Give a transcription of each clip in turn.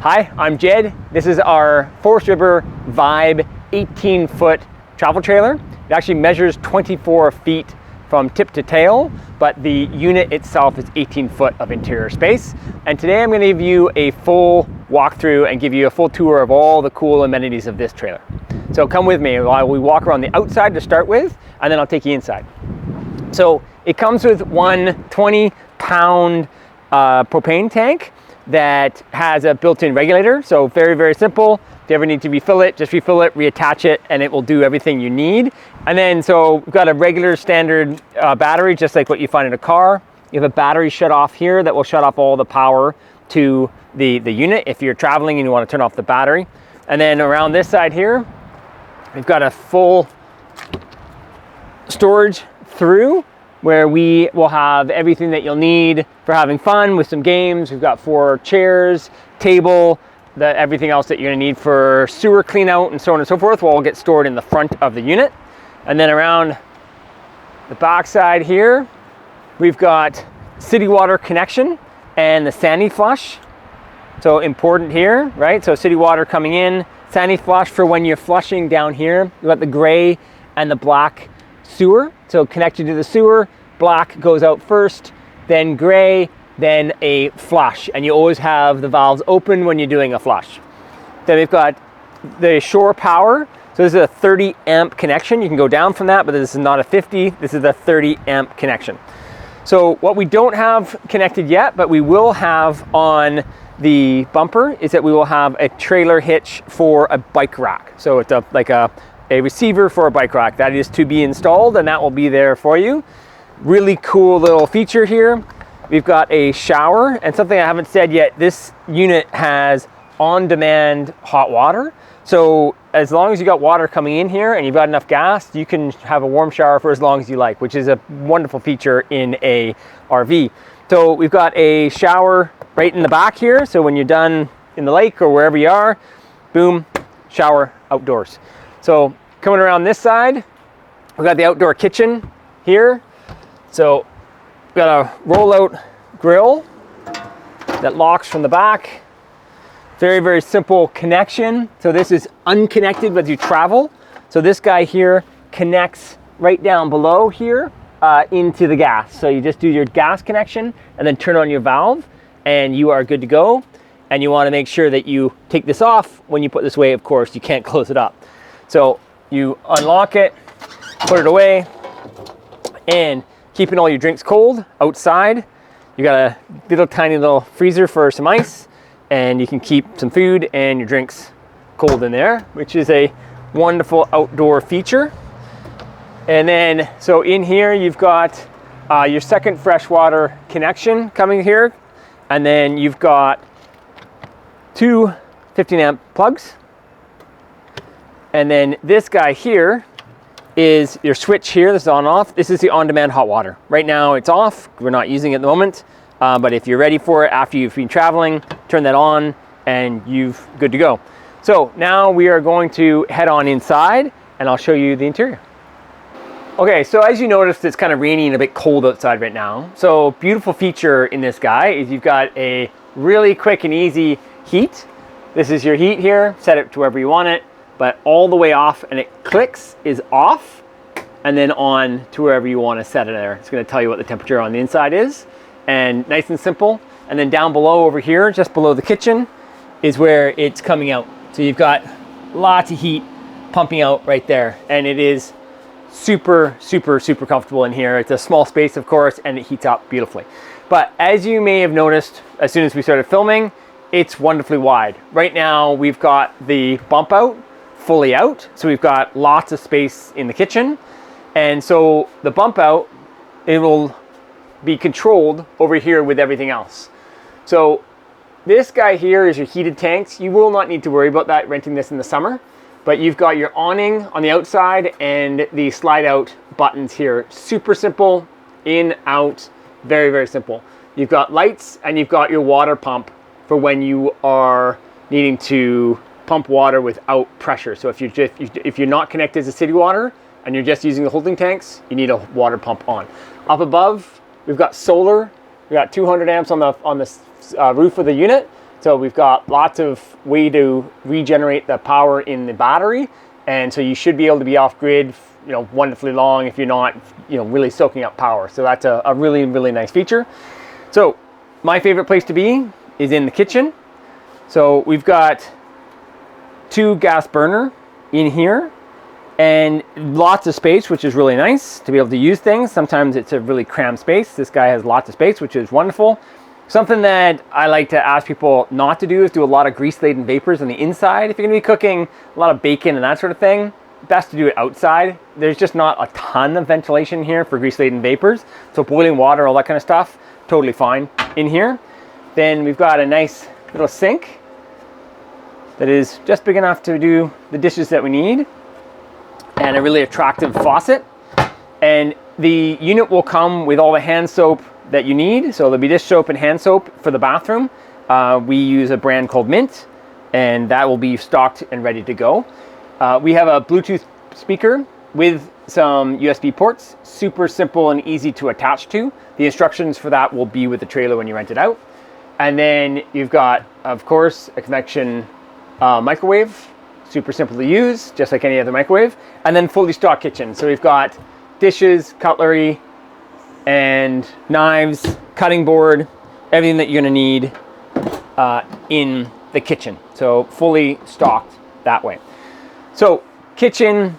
Hi, I'm Jed. This is our Forest River Vibe 18-foot travel trailer. It actually measures 24 feet from tip to tail, but the unit itself is 18 foot of interior space. And today I'm going to give you a full walkthrough and give you a full tour of all the cool amenities of this trailer. So come with me while we walk around the outside to start with, and then I'll take you inside. So it comes with one 20-pound propane tank that has a built-in regulator. So very, very simple. If you ever need to refill it, just refill it, reattach it, and it will do everything you need. And then, so we've got a regular standard battery, just like what you find in a car. You have a battery shut off here that will shut off all the power to the unit if you're traveling and you want to turn off the battery. And then around this side here, we've got a full storage through where we will have everything that you'll need for having fun with some games. We've got 4 chairs, table, everything else that you're gonna need for sewer clean out and so on and so forth will all get stored in the front of the unit. And then around the back side here, we've got city water connection and the Sani flush. So important here, right? So city water coming in, Sani flush for when you're flushing down here. You've got the gray and the black sewer. So connected to the sewer, black goes out first, then gray, then a flush. And you always have the valves open when you're doing a flush. Then we've got the shore power. So this is a 30 amp connection. You can go down from that, but this is not a 50. This is a 30 amp connection. So what we don't have connected yet, but we will have on the bumper is that we will have a trailer hitch for a bike rack. So it's like a receiver for a bike rack that is to be installed, and that will be there for you. Really cool little feature here. We've got a shower, and something I haven't said yet, this unit has on-demand hot water. So as long as you got water coming in here and you've got enough gas, you can have a warm shower for as long as you like, which is a wonderful feature in a RV. So we've got a shower right in the back here. So when you're done in the lake or wherever you are, boom, shower outdoors. So coming around this side, we've got the outdoor kitchen here. So we've got a roll-out grill that locks from the back. Very, very simple connection. So this is unconnected as you travel. So this guy here connects right down below here into the gas. So you just do your gas connection and then turn on your valve and you are good to go. And you want to make sure that you take this off. When you put this away, of course, you can't close it up. So you unlock it, put it away, and keeping all your drinks cold outside. You got a little tiny little freezer for some ice, and you can keep some food and your drinks cold in there, which is a wonderful outdoor feature. And then, so in here, you've got your second freshwater connection coming here, and then you've got 2 15 amp plugs. And then this guy here is your switch here. This is on off. This is the on-demand hot water. Right now it's off. We're not using it at the moment. But if you're ready for it after you've been traveling, turn that on and you've good to go. So now we are going to head on inside and I'll show you the interior. Okay, so as you noticed, it's kind of rainy and a bit cold outside right now. So beautiful feature in this guy is you've got a really quick and easy heat. This is your heat here. Set it to wherever you want it, but all the way off, and it clicks is off and then on to wherever you want to set it there. It's going to tell you what the temperature on the inside is, and nice and simple. And then down below over here, just below the kitchen, is where it's coming out. So you've got lots of heat pumping out right there, and it is super, super, super comfortable in here. It's a small space, of course, and it heats up beautifully. But as you may have noticed, as soon as we started filming, it's wonderfully wide. Right now, we've got the bump out fully out. So we've got lots of space in the kitchen. And so the bump out, it will be controlled over here with everything else. So this guy here is your heated tanks. You will not need to worry about that renting this in the summer, but you've got your awning on the outside and the slide out buttons here. Super simple, in, out, very, very simple. You've got lights and you've got your water pump for when you are needing to pump water without pressure. So if you're not connected to city water and you're just using the holding tanks, you need a water pump on. Up above, we've got solar. We've got 200 amps on the roof of the unit, So we've got lots of way to regenerate the power in the battery. And so you should be able to be off grid, wonderfully long if you're not, really soaking up power. So that's a really, really nice feature. So my favorite place to be is in the kitchen. So we've got 2 gas burner in here and lots of space, which is really nice to be able to use things. Sometimes it's a really cramped space. This guy has lots of space, which is wonderful. Something that I like to ask people not to do is do a lot of grease-laden vapors on the inside. If you're gonna be cooking a lot of bacon and that sort of thing, best to do it outside. There's just not a ton of ventilation here for grease-laden vapors. So boiling water, all that kind of stuff, totally fine in here. Then we've got a nice little sink that is just big enough to do the dishes that we need, and a really attractive faucet. And the unit will come with all the hand soap that you need. So there'll be dish soap and hand soap for the bathroom. We use a brand called Mint, and that will be stocked and ready to go. We have a Bluetooth speaker with some USB ports, super simple and easy to attach to. The instructions for that will be with the trailer when you rent it out. And then you've got, of course, a convection microwave, super simple to use, just like any other microwave. And then fully stocked kitchen. So we've got dishes, cutlery, and knives, cutting board, everything that you're gonna need in the kitchen. So fully stocked that way. So kitchen,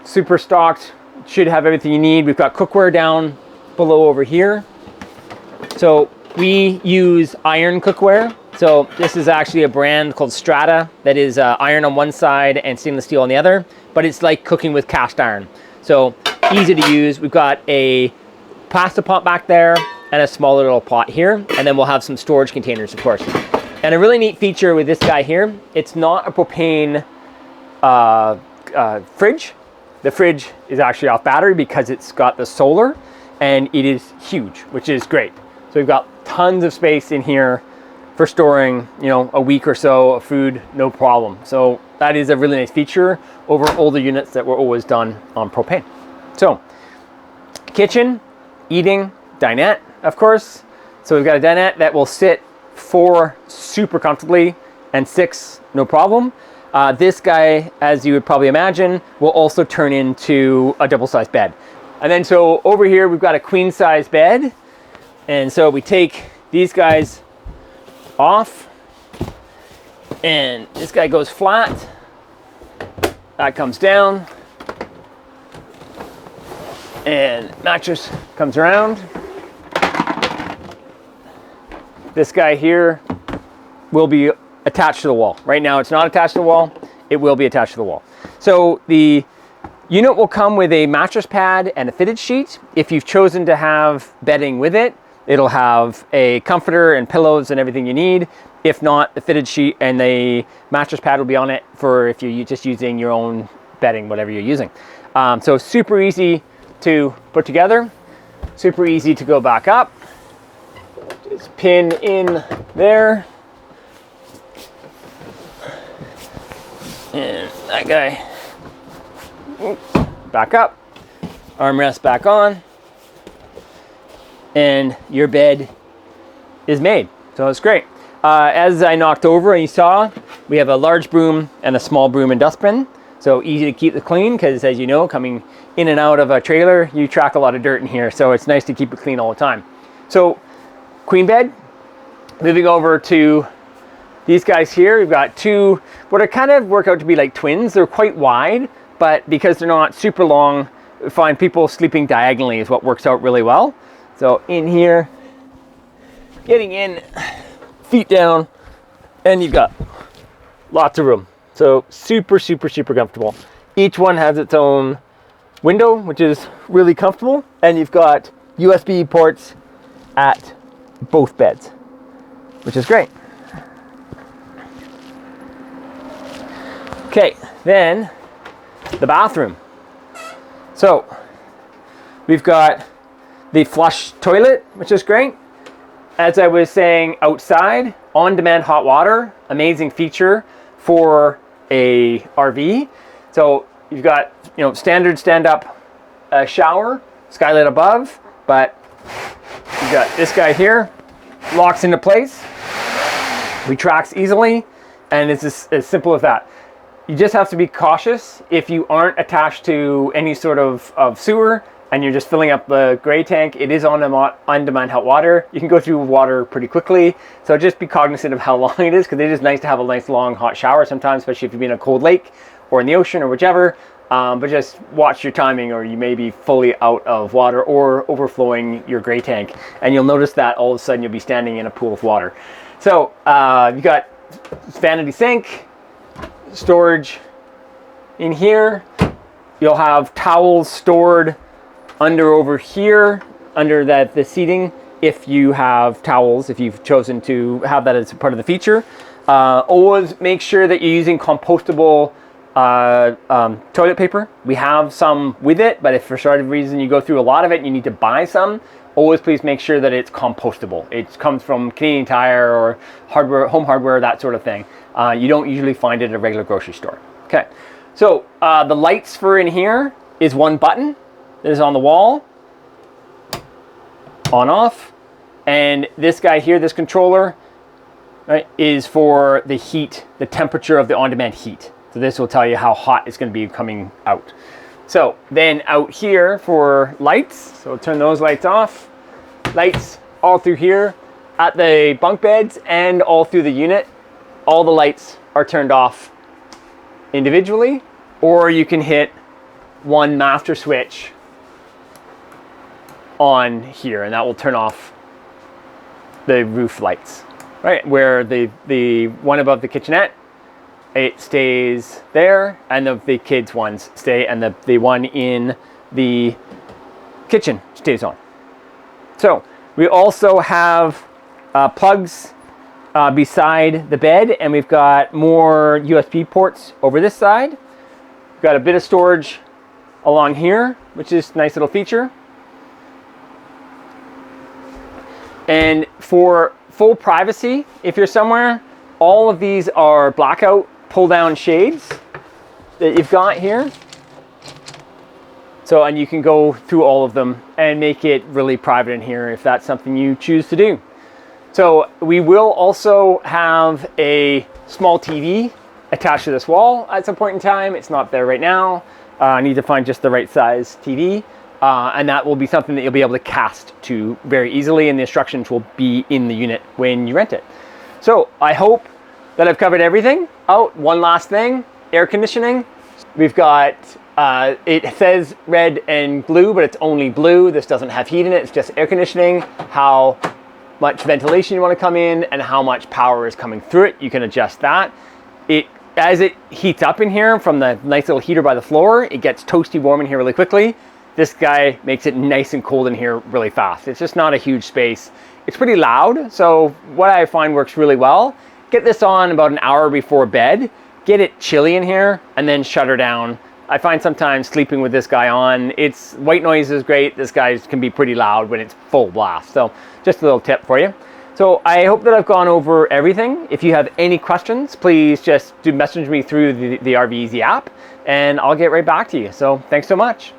super stocked, should have everything you need. We've got cookware down below over here. So we use iron cookware. So this is actually a brand called Strata that is iron on one side and stainless steel on the other, but it's like cooking with cast iron. So easy to use. We've got a pasta pot back there and a smaller little pot here, and then we'll have some storage containers, of course. And a really neat feature with this guy here, it's not a propane fridge. The fridge is actually off battery because it's got the solar, and it is huge, which is great. So we've got tons of space in here for storing, a week or so of food, no problem. So that is a really nice feature over older units that were always done on propane. So kitchen, eating, dinette, of course. So we've got a dinette that will sit 4 super comfortably and 6 no problem. This guy, as you would probably imagine, will also turn into a double-sized bed. And then so over here we've got a queen size bed. And so we take these guys off, and this guy goes flat, that comes down, and mattress comes around. This guy here will be attached to the wall. Right now it's not attached to the wall, it will be attached to the wall. So the unit will come with a mattress pad and a fitted sheet. If you've chosen to have bedding with it, it'll have a comforter and pillows and everything you need. If not, the fitted sheet and the mattress pad will be on it for if you're just using your own bedding, whatever you're using. So super easy to put together, super easy to go back up. Just pin in there. And that guy, back up, armrest back on. And your bed is made. So it's great. As I knocked over and you saw, we have a large broom and a small broom and dustbin. So easy to keep it clean because, as you know, coming in and out of a trailer, you track a lot of dirt in here. So it's nice to keep it clean all the time. So queen bed. Moving over to these guys here, we've got 2, what are kind of work out to be like twins. They're quite wide, but because they're not super long, we find people sleeping diagonally is what works out really well. So in here, getting in, feet down, and you've got lots of room. So super, super, super comfortable. Each one has its own window, which is really comfortable. And you've got USB ports at both beds, which is great. Okay, then the bathroom. So we've got the flush toilet, which is great. As I was saying, outside, on-demand hot water, amazing feature for a RV. So you've got, standard stand-up shower, skylight above, but you've got this guy here, locks into place. retracts easily, and it's as simple as that. You just have to be cautious if you aren't attached to any sort of sewer and you're just filling up the gray tank. It is on-demand hot water. You can go through water pretty quickly, so just be cognizant of how long it is, because it is nice to have a nice long hot shower sometimes, especially if you've been in a cold lake or in the ocean or whichever. But just watch your timing, or you may be fully out of water or overflowing your gray tank, and you'll notice that all of a sudden you'll be standing in a pool of water. So you got vanity sink, storage in here. You'll have towels stored over here, under the seating, if you have towels, if you've chosen to have that as part of the feature. Always make sure that you're using compostable toilet paper. We have some with it, but if for some reason you go through a lot of it and you need to buy some, always please make sure that it's compostable. It comes from Canadian Tire or hardware, home hardware, that sort of thing. You don't usually find it at a regular grocery store. Okay, so the lights for in here is one button that is on the wall, on off, and this guy here, this controller, right, is for the heat, the temperature of the on-demand heat. So this will tell you how hot it's going to be coming out. So then out here for lights, so we'll turn those lights off. Lights all through here at the bunk beds and all through the unit. All the lights are turned off individually, or you can hit one master switch on here, and that will turn off the roof lights, right? Where the one above the kitchenette, it stays there, and the kids' ones stay, and the one in the kitchen stays on. So we also have plugs beside the bed, and we've got more USB ports over this side. We've got a bit of storage along here, which is a nice little feature. And for full privacy, if you're somewhere, all of these are blackout pull-down shades that you've got here. So, and you can go through all of them and make it really private in here if that's something you choose to do. So we will also have a small TV attached to this wall at some point in time. It's not there right now. I need to find just the right size TV. And that will be something that you'll be able to cast to very easily, and the instructions will be in the unit when you rent it. So I hope that I've covered everything. Oh, one last thing, air conditioning. We've got, it says red and blue, but it's only blue. This doesn't have heat in it, it's just air conditioning. How much ventilation you want to come in and how much power is coming through it, you can adjust that. As it heats up in here from the nice little heater by the floor, it gets toasty warm in here really quickly. This guy makes it nice and cold in here really fast. It's just not a huge space. It's pretty loud, so what I find works really well, get this on about an hour before bed, get it chilly in here, and then shut her down. I find sometimes sleeping with this guy on, white noise is great. This guy can be pretty loud when it's full blast. So just a little tip for you. So I hope that I've gone over everything. If you have any questions, please just message me through the RVEZY app, and I'll get right back to you. So thanks so much.